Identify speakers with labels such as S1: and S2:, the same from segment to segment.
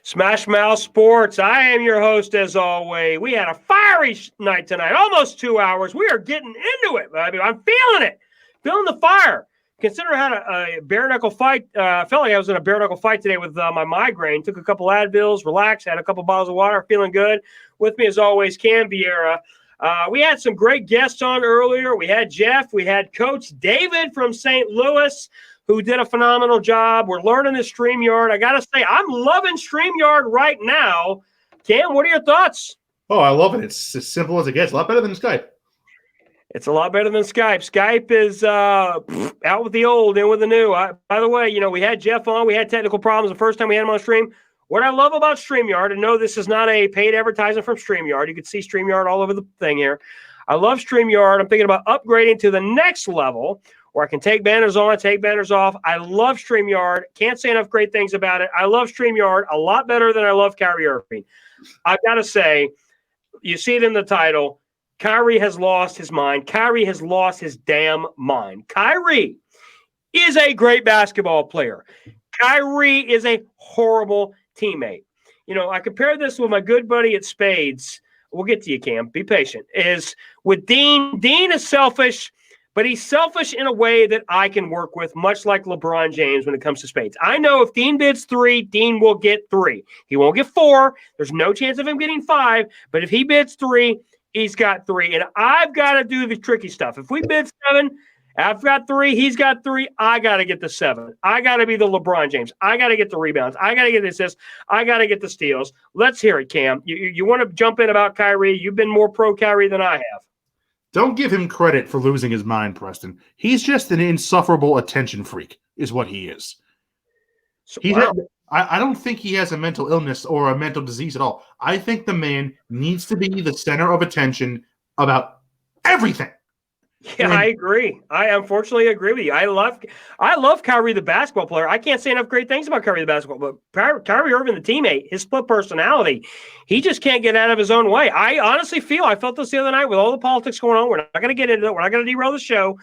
S1: Smash Mouth Sports. I am your host, as always. We had a fiery night tonight, almost 2 hours. We are getting into it, baby. I'm feeling it, feeling the fire. Considering I had a bare knuckle fight, I felt like I was in a bare knuckle fight today with my migraine. Took a couple Advils, relaxed, had a couple bottles of water, feeling good. With me, as always, Cam Vieira. We had some great guests on earlier. We had Jeff. We had Coach David from St. Louis, who did a phenomenal job. We're learning the StreamYard. I got to say, I'm loving StreamYard right now. Cam, what are your thoughts?
S2: Oh, I love it. It's as simple as it gets. A lot better than Skype.
S1: It's a lot better than Skype. Skype is out with the old, in with the new. By the way, we had Jeff on. We had technical problems the first time we had him on stream. What I love about StreamYard, and no, this is not a paid advertisement from StreamYard. You can see StreamYard all over the thing here. I love StreamYard. I'm thinking about upgrading to the next level where I can take banners on, take banners off. I love StreamYard. Can't say enough great things about it. I love StreamYard a lot better than I love Kyrie Irving. I've got to say, you see it in the title, Kyrie has lost his mind. Kyrie has lost his damn mind. Kyrie is a great basketball player. Kyrie is a horrible teammate. I compare this with my good buddy at Spades. We'll get to you, Cam. Be patient. Is with Dean. Dean is selfish, but he's selfish in a way that I can work with, much like LeBron James when it comes to Spades. I know if Dean bids 3, Dean will get 3. He won't get 4. There's no chance of him getting 5. But if he bids 3, he's got 3. And I've got to do the tricky stuff. If we bid 7, I've got 3, he's got 3, I got to get the 7. I got to be the LeBron James. I got to get the rebounds. I got to get the assists. I got to get the steals. Let's hear it, Cam. You want to jump in about Kyrie? You've been more pro Kyrie than I have.
S2: Don't give him credit for losing his mind, Preston. He's just an insufferable attention freak, is what he is. I don't think he has a mental illness or a mental disease at all. I think the man needs to be the center of attention about everything.
S1: Yeah, I agree. I unfortunately agree with you. I love Kyrie the basketball player. I can't say enough great things about Kyrie the basketball, but Kyrie Irving the teammate, his split personality, he just can't get out of his own way. I honestly I felt this the other night with all the politics going on. We're not going to get into it. We're not going to derail the show.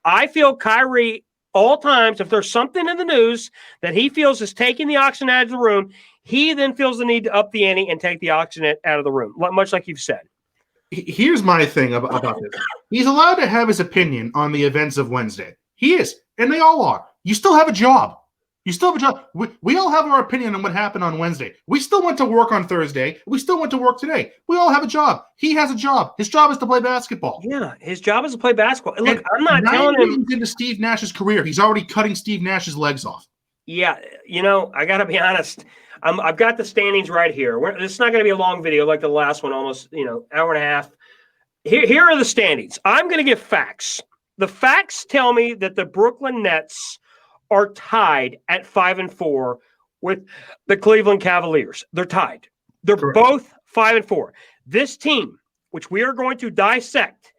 S1: I feel Kyrie all times, if there's something in the news that he feels is taking the oxygen out of the room, he then feels the need to up the ante and take the oxygen out of the room, much like you've said.
S2: Here's my thing about this. He's allowed to have his opinion on the events of Wednesday. He is, and they all are. You still have a job. You still have a job. We all have our opinion on what happened on Wednesday. We still went to work on Thursday. We still went to work today. We all have a job. He has a job. His job is to play basketball.
S1: Yeah, his job is to play basketball. And look, I'm not telling him.
S2: Into Steve Nash's career, he's already cutting Steve Nash's legs off.
S1: Yeah, I got to be honest. I've got the standings right here. This is not going to be a long video like the last one, almost hour and a half. Here are the standings. I'm going to give facts. The facts tell me that the Brooklyn Nets are tied at 5-4 with the Cleveland Cavaliers. They're tied. They're
S2: Correct.
S1: Both 5-4. This team, which we are going to dissect,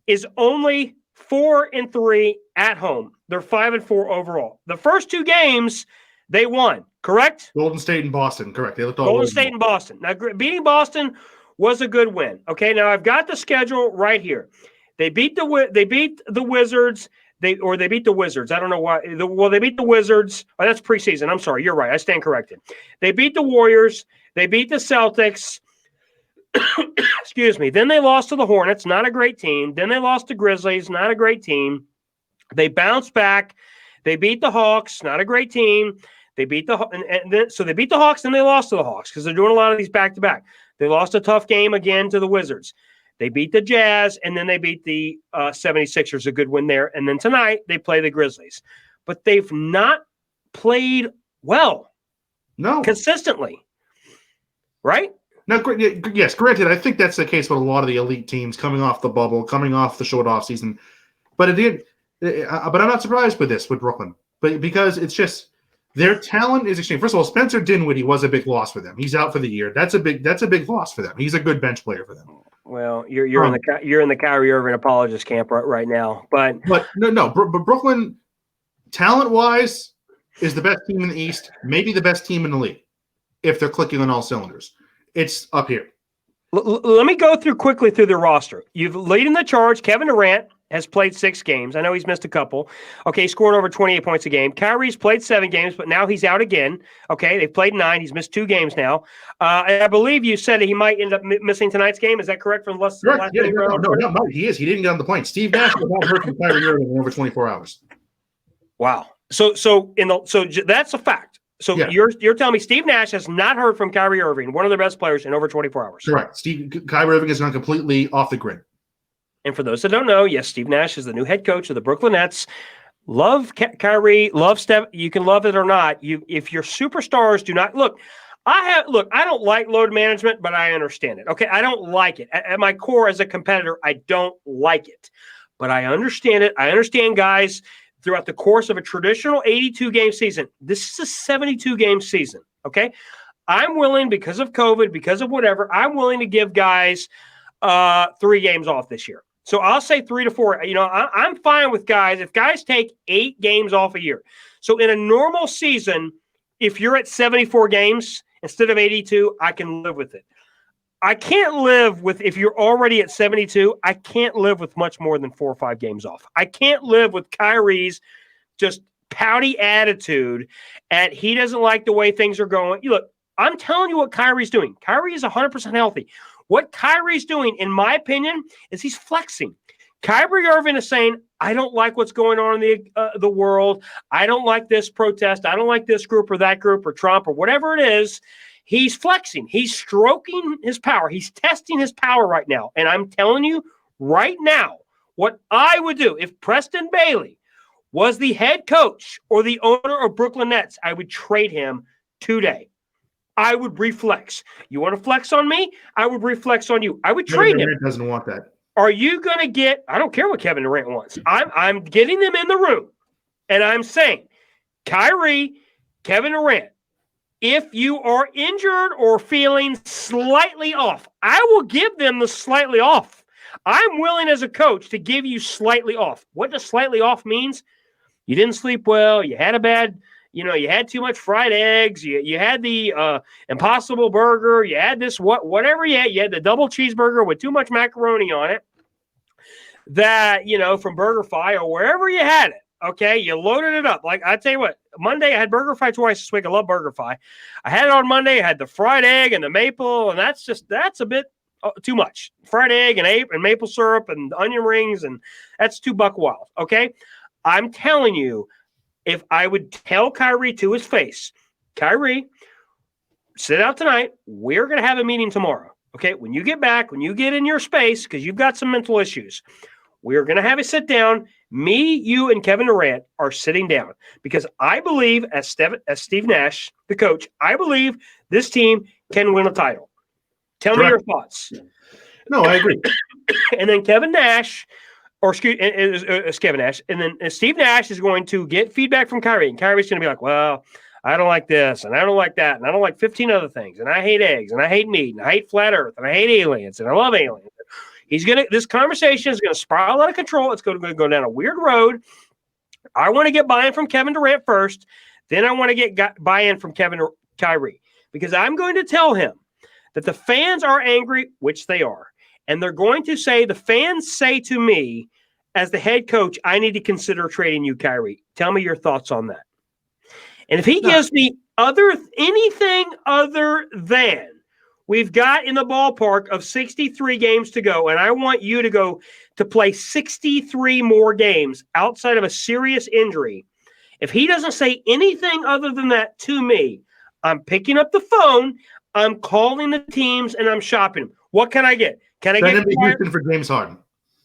S1: is only 4-3 at home. They're 5-4 overall. The first 2 games they won. Correct?
S2: Golden State and Boston. Correct. They looked all
S1: Golden State and Boston. Now, beating Boston was a good win. Okay, now I've got the schedule right here. They beat the Wizards. They beat the Wizards. I don't know why. They beat the Wizards. Oh, that's preseason. I'm sorry. You're right. I stand corrected. They beat the Warriors. They beat the Celtics. Excuse me. Then they lost to the Hornets. Not a great team. Then they lost to Grizzlies. Not a great team. They bounced back. They beat the Hawks. Not a great team. They beat so they beat the Hawks. Then they lost to the Hawks because they're doing a lot of these back to back. They lost a tough game again to the Wizards. They beat the Jazz, and then they beat the 76ers, a good win there. And then tonight, they play the Grizzlies. But they've not played well.
S2: No.
S1: Consistently. Right?
S2: Now, yes, granted, I think that's the case with a lot of the elite teams coming off the bubble, coming off the short off season. But but I'm not surprised with this, with Brooklyn. But because it's just their talent is extreme. First of all, Spencer Dinwiddie was a big loss for them. He's out for the year. That's a big loss for them. He's a good bench player for them.
S1: Well, you're in the Kyrie Irving apologist camp right now, but
S2: no. Brooklyn, talent-wise, is the best team in the East, maybe the best team in the league, if they're clicking on all cylinders. It's up here.
S1: Let me go quickly through the roster. You've leading the charge, Kevin Durant, has played 6 games. I know he's missed a couple. Okay, he scored over 28 points a game. Kyrie's played 7 games, but now he's out again. Okay, they've played 9. He's missed 2 games now. And I believe you said he might end up missing tonight's game. Is that correct from the last
S2: no, not Mike. He is. He didn't get on the plane. Steve Nash has not heard from Kyrie Irving in over 24 hours.
S1: Wow. So that's a fact. So you're telling me Steve Nash has not heard from Kyrie Irving, one of their best players, in over 24 hours.
S2: Correct. Kyrie Irving is gone completely off the grid.
S1: And for those that don't know, yes, Steve Nash is the new head coach of the Brooklyn Nets. Love Kyrie, love Steph. You can love it or not. If your superstars do not look, I don't like load management, but I understand it. Okay, I don't like it. At my core, as a competitor, I don't like it, but I understand it. I understand guys throughout the course of a traditional 82-game season. This is a 72-game season. Okay, I'm willing, because of COVID, because of whatever, I'm willing to give guys 3 games off this year. So I'll say 3 to 4. I'm fine with guys if guys take 8 games off a year. So in a normal season, if you're at 74 games instead of 82, I can live with it. I can't live with, if you're already at 72, I can't live with much more than 4 or 5 games off. I can't live with Kyrie's just pouty attitude and he doesn't like the way things are going. Look, I'm telling you what Kyrie's doing. Kyrie is 100% healthy. What Kyrie's doing, in my opinion, is he's flexing. Kyrie Irving is saying, I don't like what's going on in the world. I don't like this protest. I don't like this group or that group or Trump or whatever it is. He's flexing. He's stroking his power. He's testing his power right now. And I'm telling you right now what I would do if Preston Bailey was the head coach or the owner of Brooklyn Nets. I would trade him today. I would reflex. You want to flex on me? I would reflex on you. I would trade him.
S2: Doesn't want that.
S1: Are you going to get – I don't care what Kevin Durant wants. I'm getting them in the room, and I'm saying, Kyrie, Kevin Durant, if you are injured or feeling slightly off, I will give them the slightly off. I'm willing as a coach to give you slightly off. What does slightly off means? You didn't sleep well. You had a bad – you had too much fried eggs. You had the Impossible Burger. You had this whatever you had. You had the double cheeseburger with too much macaroni on it. That from BurgerFi or wherever you had it. Okay, you loaded it up. Like I tell you what, Monday I had BurgerFi twice this week. I love BurgerFi. I had it on Monday. I had the fried egg and the maple, and that's a bit too much. Fried egg and maple syrup and onion rings, and that's $2 wild. Okay, I'm telling you. If I would tell Kyrie to his face, Kyrie, sit out tonight. We're going to have a meeting tomorrow. Okay. When you get back, when you get in your space, because you've got some mental issues, we're going to have a sit down. Me, you, and Kevin Durant are sitting down because I believe, as Steve Nash, the coach, I believe this team can win a title. Tell me your thoughts.
S2: No, I agree.
S1: And then Kevin Nash. Or Kevin Nash, and then Steve Nash is going to get feedback from Kyrie, and Kyrie's going to be like, well, I don't like this, and I don't like that, and I don't like 15 other things, and I hate eggs, and I hate meat, and I hate flat earth, and I hate aliens, and I love aliens. This conversation is going to spiral out of control. It's going to go down a weird road. I want to get buy-in from Kevin Durant first, then I want to get buy-in from Kyrie, because I'm going to tell him that the fans are angry, which they are. And they're going to say, the fans say to me, as the head coach, I need to consider trading you, Kyrie. Tell me your thoughts on that. And if he gives me anything other than we've got in the ballpark of 63 games to go, and I want you to go to play 63 more games outside of a serious injury, if he doesn't say anything other than that to me, I'm picking up the phone, I'm calling the teams, and I'm shopping them. What can I get? Can I get
S2: Houston for James Harden?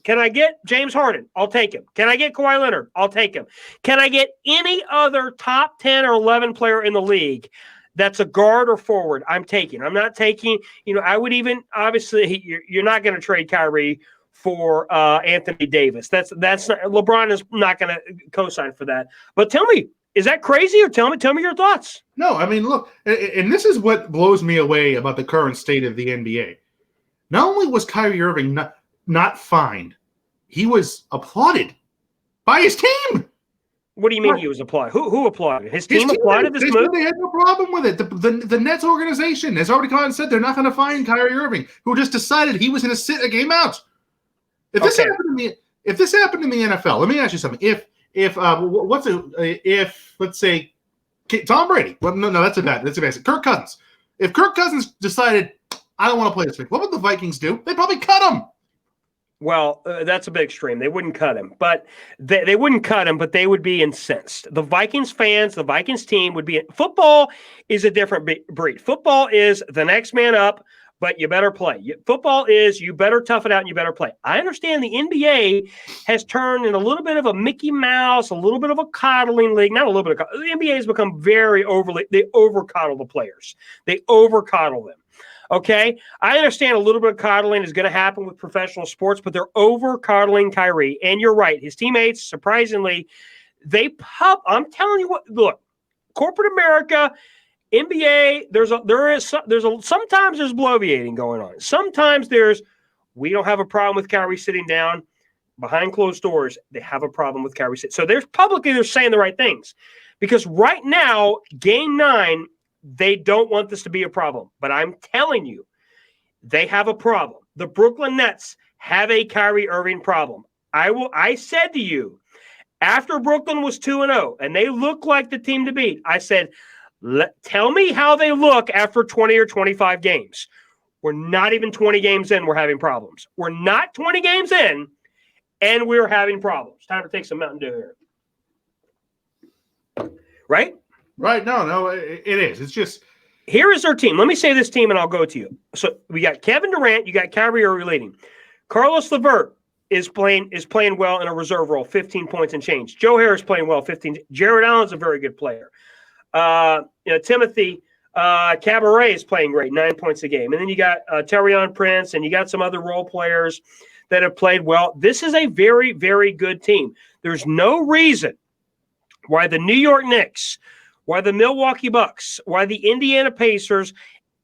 S1: Can I get James Harden? I'll take him. Can I get Kawhi Leonard? I'll take him. Can I get any other top 10 or 11 player in the league that's a guard or forward? I'm taking. I'm not taking, I would even, obviously, you're not going to trade Kyrie for Anthony Davis. That's not, LeBron is not going to co-sign for that. But tell me, is that crazy, or tell me your thoughts?
S2: No, I mean, look, and this is what blows me away about the current state of the NBA. Not only was Kyrie Irving not fined, he was applauded by his team.
S1: What do you mean he was applauded? Who applauded? His team applauded this move?
S2: They had no problem with it. The Nets organization has already come out and said they're not going to fine Kyrie Irving, who just decided he was going to sit a game out. If this happened to me, if this happened in the NFL, let me ask you something. If let's say Tom Brady, well, no, that's a bad. Kirk Cousins. If Kirk Cousins decided, I don't want to play this week, what would the Vikings do? They'd probably cut him.
S1: Well, that's a bit extreme. They wouldn't cut him, but they wouldn't cut him, but they would be incensed. The Vikings fans, the Vikings team would be. Football is a different breed. Football is the next man up, but you better play. Football is you better tough it out and you better play. I understand the NBA has turned in a little bit of a Mickey Mouse, a little bit of a coddling league. Not a little bit of the NBA has become very overly. They over coddle the players. They over coddle them. Okay, I understand a little bit of coddling is going to happen with professional sports, but they're over coddling Kyrie. And you're right, his teammates, surprisingly, I'm telling you what. Look, corporate America, NBA. Sometimes there's bloviating going on. Sometimes we don't have a problem with Kyrie sitting down behind closed doors. They have a problem with Kyrie sitting. So they're saying the right things, because right now, Game 9. They don't want this to be a problem, but I'm telling you, they have a problem. The Brooklyn Nets have a Kyrie Irving problem. I said to you, after Brooklyn was 2-0 and they look like the team to beat, I said, tell me how they look after 20 or 25 games. We're not even 20 games in, we're having problems. We're not 20 games in, and we're having problems. Time to take some Mountain Dew here. Right?
S2: Right. No, it is. It's just.
S1: Here is their team. Let me say this team, and I'll go to you. So we got Kevin Durant. You got Kyrie Irving leading. Carlos LeVert is playing well in a reserve role, 15 points and change. Joe Harris playing well, 15. Jared Allen's a very good player. Timothy Cabaret is playing great, 9 points a game. And then you got Taurean Prince, and you got some other role players that have played well. This is a very, very good team. There's no reason why the New York Knicks, why the Milwaukee Bucks, why the Indiana Pacers,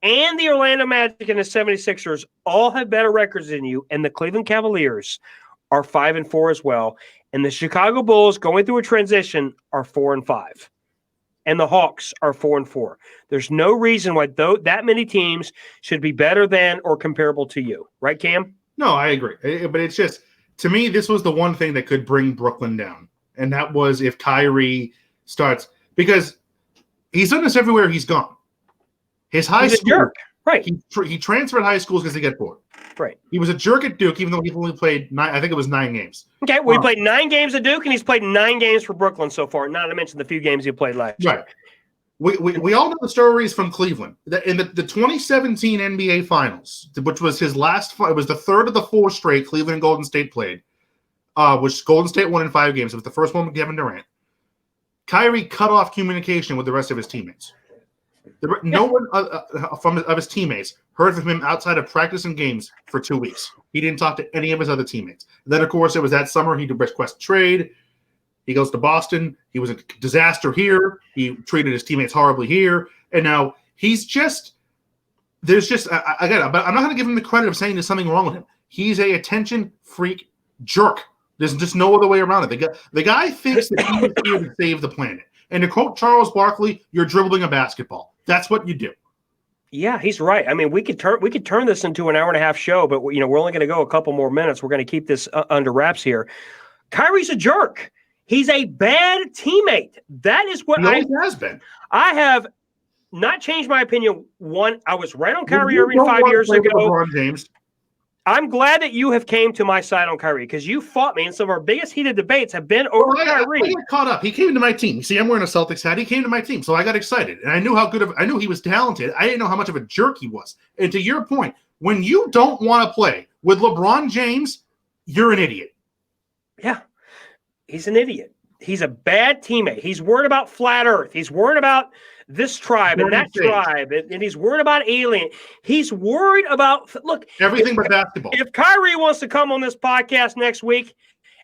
S1: and the Orlando Magic and the 76ers all have better records than you, and the Cleveland Cavaliers are 5-4 as well, and the Chicago Bulls, going through a transition, are 4-5, and the Hawks are 4-4. There's no reason why that many teams should be better than or comparable to you. Right, Cam?
S2: No, I agree. But it's just, to me, this was the one thing that could bring Brooklyn down, and that was if Kyrie starts – because – he's done this everywhere he's gone. He's a jerk.
S1: Right.
S2: He transferred high schools because they get bored.
S1: Right.
S2: He was a jerk at Duke, even though he only played 9. I think it was 9 games.
S1: Okay, well, he played 9 games at Duke, and he's played 9 games for Brooklyn so far. Not to mention the few games he played last year.
S2: Right. We all know the stories from Cleveland. In the 2017 NBA Finals, which was his last, it was the third of the 4 straight Cleveland and Golden State played, which Golden State won in 5 games. It was the first one with Kevin Durant. Kyrie cut off communication with the rest of his teammates. No one of his teammates heard from him outside of practice and games for 2 weeks. He didn't talk to any of his other teammates. And then, of course, it was that summer he requested trade. He goes to Boston. He was a disaster here. He treated his teammates horribly here. And now he's just – there's just – again, but I'm not going to give him the credit of saying there's something wrong with him. He's a attention freak jerk. There's just no other way around it. The guy thinks that he is here to save the planet. And to quote Charles Barkley, you're dribbling a basketball. That's what you do.
S1: Yeah, he's right. I mean, we could turn this into an hour-and-a-half show, but we're only going to go a couple more minutes. We're going to keep this under wraps here. Kyrie's a jerk. He's a bad teammate. That is what
S2: he always has been.
S1: I have not changed my opinion. I was right on Kyrie Irving 5 years ago.
S2: LeBron James.
S1: I'm glad that you have came to my side on Kyrie, because you fought me, and some of our biggest heated debates have been over Kyrie.
S2: I got caught up. He came to my team. See, I'm wearing a Celtics hat. He came to my team, so I got excited, and I knew I knew he was talented. I didn't know how much of a jerk he was. And to your point, when you don't want to play with LeBron James, you're an idiot.
S1: Yeah, he's an idiot. He's a bad teammate. He's worried about flat Earth. He's worried about this tribe and that tribe, and he's worried about alien. He's worried about
S2: everything but basketball.
S1: If Kyrie wants to come on this podcast next week,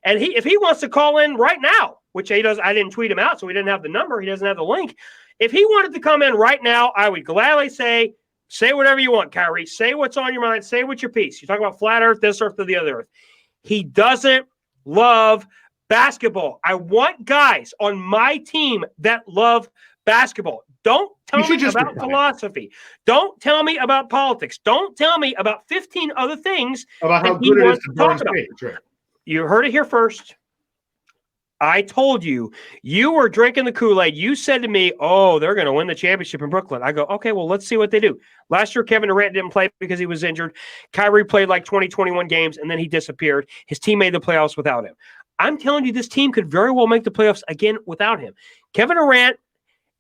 S1: and if he wants to call in right now, which he does, I didn't tweet him out, so he didn't have the number. He doesn't have the link. If he wanted to come in right now, I would gladly say whatever you want, Kyrie. Say what's on your mind. Say what's your piece. You talk about flat Earth, this Earth, or the other Earth. He doesn't love basketball. I want guys on my team that love basketball. Don't tell me about philosophy. Don't tell me about politics. Don't tell me about 15 other things
S2: about how good it is to burn space. Right.
S1: You heard it here first. I told you, you were drinking the Kool-Aid. You said to me, oh, they're going to win the championship in Brooklyn. I go, okay, well, let's see what they do. Last year, Kevin Durant didn't play because he was injured. Kyrie played like 20, 21 games, and then he disappeared. His team made the playoffs without him. I'm telling you, this team could very well make the playoffs again without him. Kevin Durant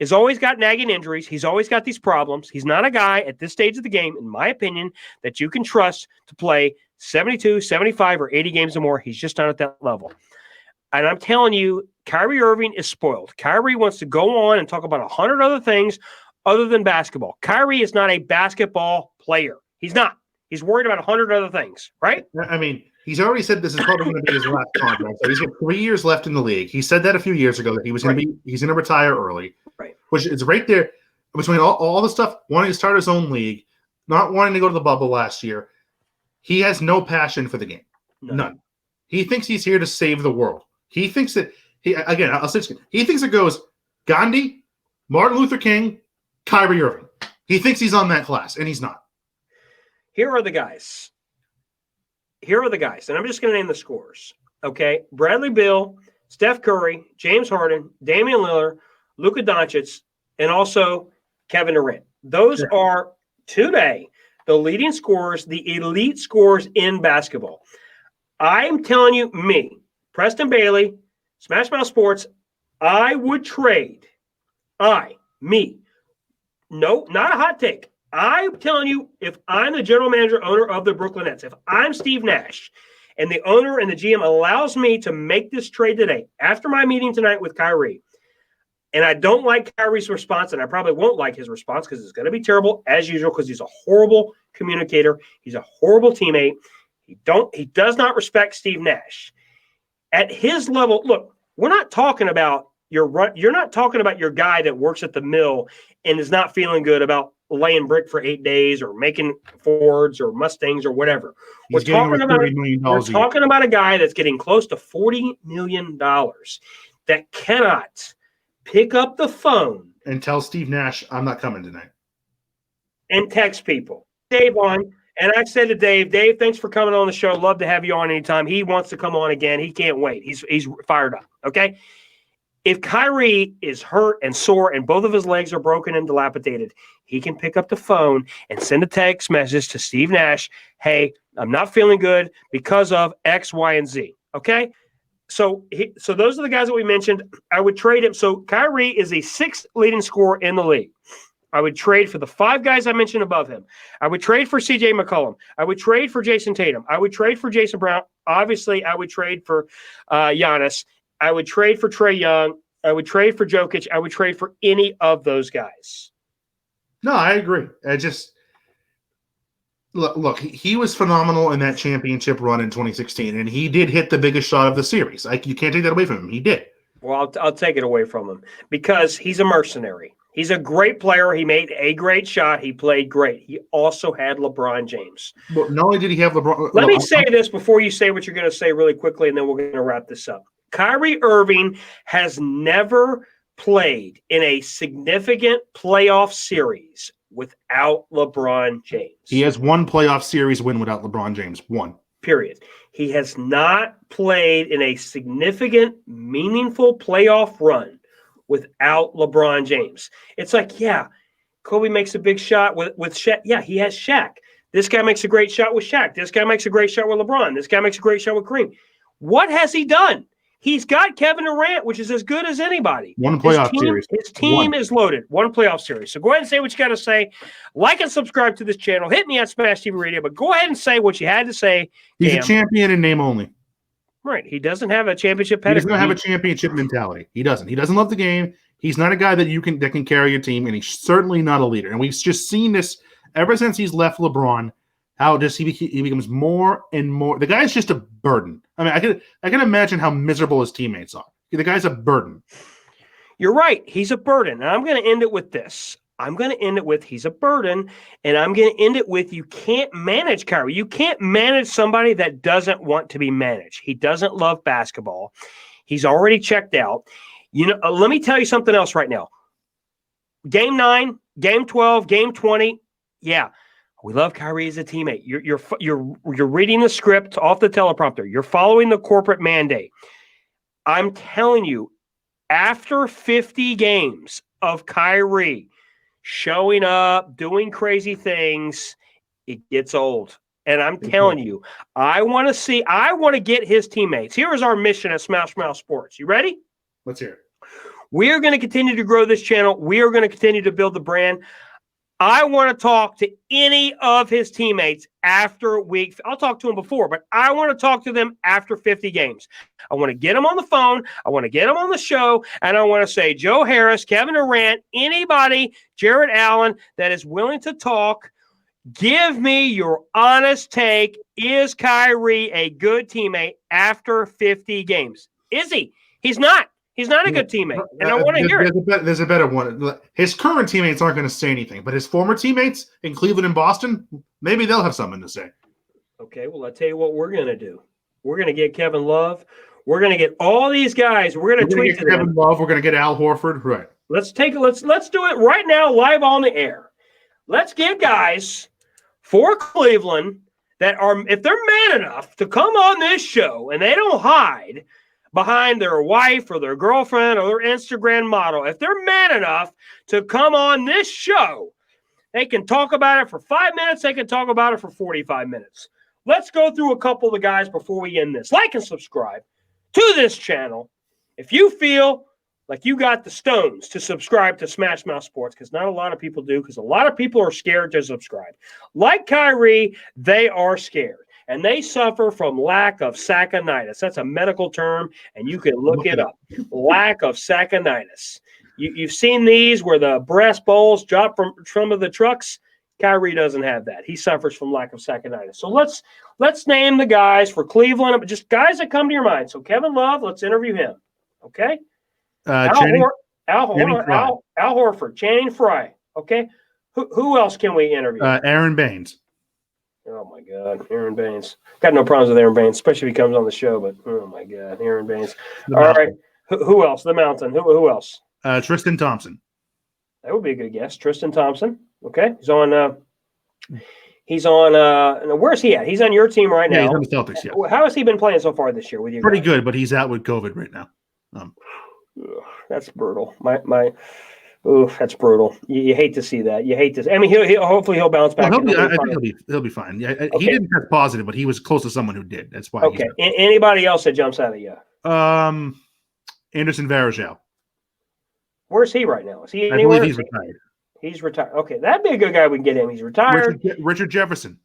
S1: has always got nagging injuries. He's always got these problems. He's not a guy at this stage of the game, in my opinion, that you can trust to play 72, 75, or 80 games or more. He's just not at that level. And I'm telling you, Kyrie Irving is spoiled. Kyrie wants to go on and talk about 100 other things other than basketball. Kyrie is not a basketball player. He's not. He's worried about 100 other things, right?
S2: I mean, he's already said this is probably going to be his last contract. So he's got 3 years left in the league. He said that a few years ago that he was going to he's going to retire early,
S1: right?
S2: Which is right there between all the stuff, wanting to start his own league, not wanting to go to the bubble last year. He has no passion for the game. None. He thinks he's here to save the world. He thinks that I'll say this, he thinks it goes Gandhi, Martin Luther King, Kyrie Irving. He thinks he's on that class, and he's not.
S1: Here are the guys. And I'm just going to name the scores. Okay, Bradley Beal, Steph Curry, James Harden, Damian Lillard, Luka Doncic, and also Kevin Durant. Those are today the leading scorers, the elite scorers in basketball. I'm telling you, Preston Bailey, Smash Mouth Sports, I would trade. No, not a hot take. I'm telling you, if I'm the general manager, owner of the Brooklyn Nets, if I'm Steve Nash, and the owner and the GM allows me to make this trade today, after my meeting tonight with Kyrie, and I don't like Kyrie's response, and I probably won't like his response because it's going to be terrible, as usual, because he's a horrible communicator. He's a horrible teammate. He does not respect Steve Nash. At his level, look, we're not talking about you're not talking about your guy that works at the mill and is not feeling good about laying brick for 8 days or making Fords or Mustangs or whatever. We're talking about a guy that's getting close to $40 million that cannot pick up the phone
S2: and tell Steve Nash, I'm not coming tonight.
S1: And text people. Dave on. And I said to Dave, thanks for coming on the show. Love to have you on anytime. He wants to come on again. He can't wait. He's fired up. Okay. If Kyrie is hurt and sore and both of his legs are broken and dilapidated, he can pick up the phone and send a text message to Steve Nash. Hey, I'm not feeling good because of X, Y, and Z. Okay. So those are the guys that we mentioned. I would trade him. So Kyrie is the 6th leading scorer in the league. I would trade for the 5 guys I mentioned above him. I would trade for C.J. McCollum. I would trade for Jason Tatum. I would trade for Jason Brown. Obviously, I would trade for Giannis. I would trade for Trae Young. I would trade for Jokic. I would trade for any of those guys.
S2: No, I agree. Look, he was phenomenal in that championship run in 2016, and he did hit the biggest shot of the series. You can't take that away from him. He did.
S1: Well, I'll take it away from him because he's a mercenary. He's a great player. He made a great shot. He played great. He also had LeBron James.
S2: Well, not only did he have LeBron.
S1: Let me say this before you say what you're going to say really quickly, and then we're going to wrap this up. Kyrie Irving has never played in a significant playoff series without LeBron James.
S2: He has one playoff series win without LeBron James. One.
S1: Period. He has not played in a significant, meaningful playoff run without LeBron James. It's like, yeah, Kobe makes a big shot with Shaq. Yeah, he has Shaq. This guy makes a great shot with Shaq. This guy makes a great shot with LeBron. This guy makes a great shot with Kareem. What has he done? He's got Kevin Durant, which is as good as anybody.
S2: One playoff series.
S1: His team is loaded. One playoff series. So go ahead and say what you got to say. Like and subscribe to this channel. Hit me on Smash TV Radio, but go ahead and say what you had to say.
S2: He's a champion in name only.
S1: Right. He doesn't have a championship pedigree.
S2: He doesn't have a championship mentality. He doesn't. He doesn't love the game. He's not a guy that can carry your team, and he's certainly not a leader. And we've just seen this ever since he's left LeBron. How does he becomes more and more? The guy's just a burden. I mean, I can imagine how miserable his teammates are. The guy's a burden.
S1: You're right. He's a burden. And I'm going to end it with this. I'm going to end it with he's a burden, and I'm going to end it with you can't manage Kyrie. You can't manage somebody that doesn't want to be managed. He doesn't love basketball. He's already checked out. You know, let me tell you something else right now. Game 9, Game 12, Game 20, yeah. We love Kyrie as a teammate. You're reading the script off the teleprompter. You're following the corporate mandate. I'm telling you, after 50 games of Kyrie showing up, doing crazy things, it gets old. And I'm telling you, I want to get his teammates. Here is our mission at Smash Mouth Sports. You ready?
S2: Let's hear it.
S1: We are going to continue to grow this channel. We are going to continue to build the brand. I want to talk to any of his teammates after week. I'll talk to them before, but I want to talk to them after 50 games. I want to get them on the phone. I want to get them on the show. And I want to say, Joe Harris, Kevin Durant, anybody, Jared Allen that is willing to talk, give me your honest take. Is Kyrie a good teammate after 50 games? Is he? He's not. He's not a good teammate, and I want to hear it.
S2: There's a better one. His current teammates aren't going to say anything, but his former teammates in Cleveland and Boston, maybe they'll have something to say.
S1: Okay, well, I'll tell you what we're going to do. We're going to get Kevin Love. We're going to get all these guys. We're going to tweet to them.
S2: Kevin Love. We're going to get Al Horford. Right.
S1: Let's do it right now, live on the air. Let's get guys for Cleveland that are, if they're man enough to come on this show and they don't hide behind their wife or their girlfriend or their Instagram model, if they're man enough to come on this show, they can talk about it for 5 minutes. They can talk about it for 45 minutes. Let's go through a couple of the guys before we end this. Like and subscribe to this channel. If you feel like you got the stones to subscribe to Smash Mouth Sports, because not a lot of people do, because a lot of people are scared to subscribe. Like Kyrie, they are scared. And they suffer from lack of sacchinitis. That's a medical term, and you can look it up. Lack of sacchinitis. You've seen these where the brass bowls drop from some of the trucks. Kyrie doesn't have that. He suffers from lack of sacchinitis. So let's name the guys for Cleveland, just guys that come to your mind. So Kevin Love, let's interview him. Okay? Al Horford, Channing Frye. Okay? Who else can we interview?
S2: Aaron Baines.
S1: Oh, my God. Aaron Baines. Got no problems with Aaron Baines, especially if he comes on the show, but oh, my God. Aaron Baines. All right. Who else? The Mountain. Who else?
S2: Tristan Thompson.
S1: That would be a good guess. Tristan Thompson. Okay. He's on where's he at? He's on your team right now.
S2: Yeah, he's on the Celtics, yeah.
S1: How has he been playing so far this year with you?
S2: Pretty good, but he's out with COVID right now.
S1: That's brutal. That's brutal. You hate to see that. You hate to. I mean, hopefully he'll bounce back.
S2: Well, I think he'll be fine. Yeah, okay. He didn't test positive, but he was close to someone who did. That's why.
S1: Okay. Anybody else that jumps out at you?
S2: Anderson Varejao.
S1: Where's he right now? Is he?
S2: I believe he's retired.
S1: He's retired. Okay, that'd be a good guy. We can get him. He's retired.
S2: Richard Jefferson.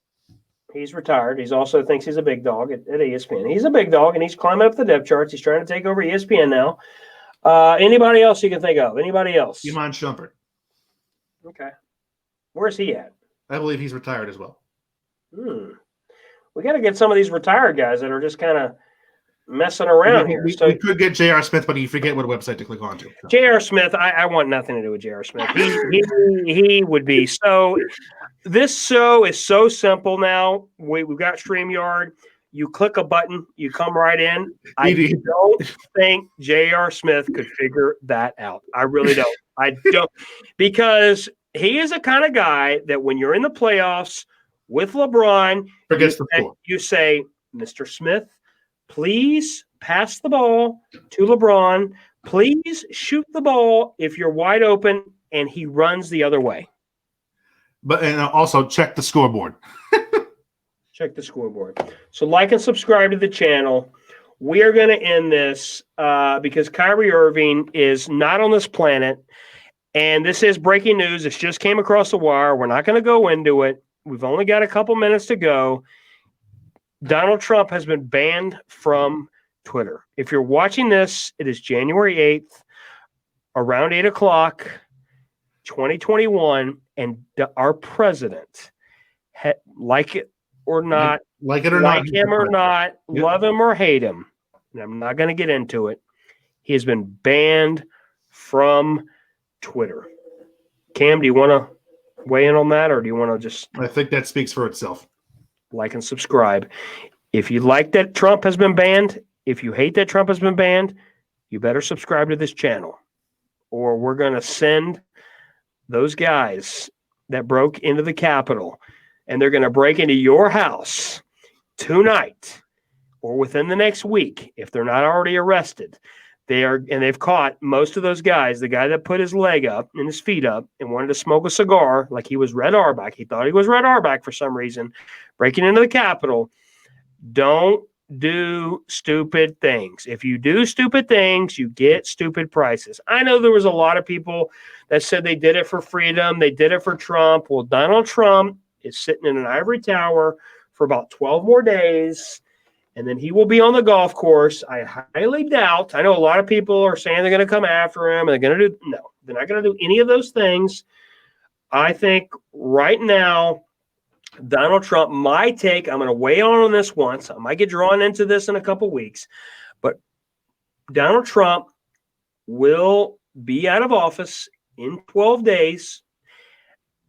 S1: He's retired. He's also thinks he's a big dog at ESPN. He's a big dog, and he's climbing up the depth charts. He's trying to take over ESPN now. Anybody else you can think of? Anybody else?
S2: Iman Shumpert.
S1: Okay. Where's he at?
S2: I believe he's retired as well.
S1: We got to get some of these retired guys that are just kind of messing around here.
S2: We could get J.R. Smith, but you forget what website to click on to.
S1: J.R. Smith, I want nothing to do with J.R. Smith. He would be so – this show is so simple now. We've got StreamYard. You click a button, you come right in. I don't think J.R. Smith could figure that out. I really don't. I don't, because he is the kind of guy that when you're in the playoffs with LeBron, you say, Mr. Smith, please pass the ball to LeBron. Please shoot the ball if you're wide open, and he runs the other way.
S2: And also check the scoreboard.
S1: Check the scoreboard. So like and subscribe to the channel. We are going to end this because Kyrie Irving is not on this planet. And this is breaking news. This just came across the wire. We're not going to go into it. We've only got a couple minutes to go. Donald Trump has been banned from Twitter. If you're watching this, it is January 8th, around 8 o'clock, 2021. And our president, like it or not,
S2: like him or not,
S1: love him or hate him, and I'm not going to get into it, he has been banned from Twitter. Cam, do you want to weigh in on that, or do you want to just...
S2: I think that speaks for itself.
S1: Like and subscribe. If you like that Trump has been banned, if you hate that Trump has been banned, you better subscribe to this channel, or we're going to send those guys that broke into the Capitol and they're going to break into your house tonight or within the next week, if they're not already arrested, they've caught most of those guys. The guy that put his leg up and his feet up and wanted to smoke a cigar like he was Red Auerbach. He thought he was Red Auerbach for some reason, breaking into the Capitol. Don't do stupid things. If you do stupid things, you get stupid prices. I know there was a lot of people that said they did it for freedom. They did it for Trump. Well, Donald Trump is sitting in an ivory tower for about 12 more days, and then he will be on the golf course. I highly doubt. I know a lot of people are saying they're going to come after him. And they're not going to do any of those things. I think right now, Donald Trump, my take, I'm going to weigh on this once. I might get drawn into this in a couple weeks, but Donald Trump will be out of office in 12 days.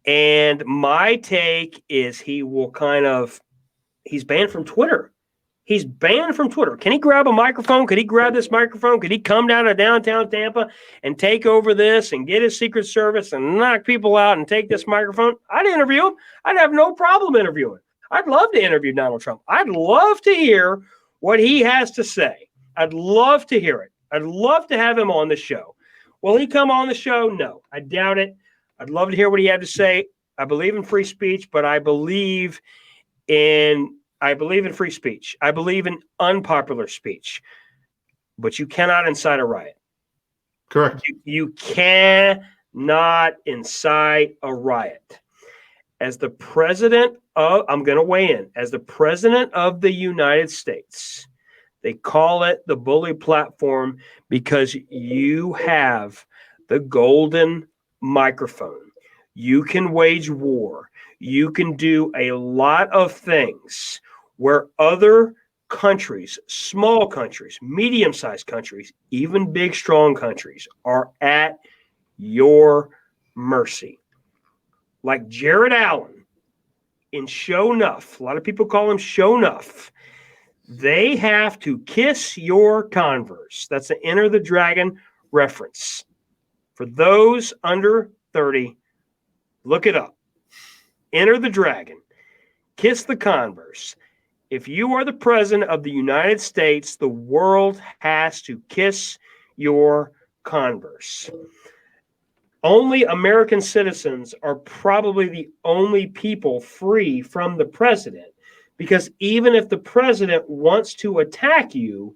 S1: And my take is he's banned from Twitter. He's banned from Twitter. Can he grab a microphone? Could he grab this microphone? Could he come down to downtown Tampa and take over this and get his Secret Service and knock people out and take this microphone? I'd interview him. I'd have no problem interviewing. I'd love to interview Donald Trump. I'd love to hear what he has to say. I'd love to hear it. I'd love to have him on the show. Will he come on the show? No, I doubt it. I'd love to hear what he had to say. I believe in free speech, but I believe in free speech. I believe in unpopular speech, but you cannot incite a riot.
S2: Correct.
S1: You cannot incite a riot. As the president of, I'm going to weigh in, as the president of the United States, they call it the bully platform because you have the golden microphone. You can wage war. You can do a lot of things where other countries, small countries, medium-sized countries, even big, strong countries are at your mercy. Like Jared Allen in Show Nuff, a lot of people call him Show Nuff. They have to kiss your Converse. That's an Enter the Dragon reference. For those under 30, look it up. Enter the Dragon. Kiss the Converse. If you are the president of the United States, the world has to kiss your Converse. Only American citizens are probably the only people free from the president, because even if the president wants to attack you,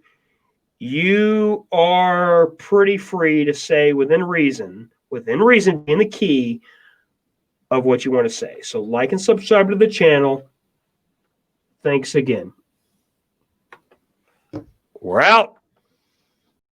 S1: you are pretty free to say within reason being the key of what you want to say. So like and subscribe to the channel. Thanks again. We're out.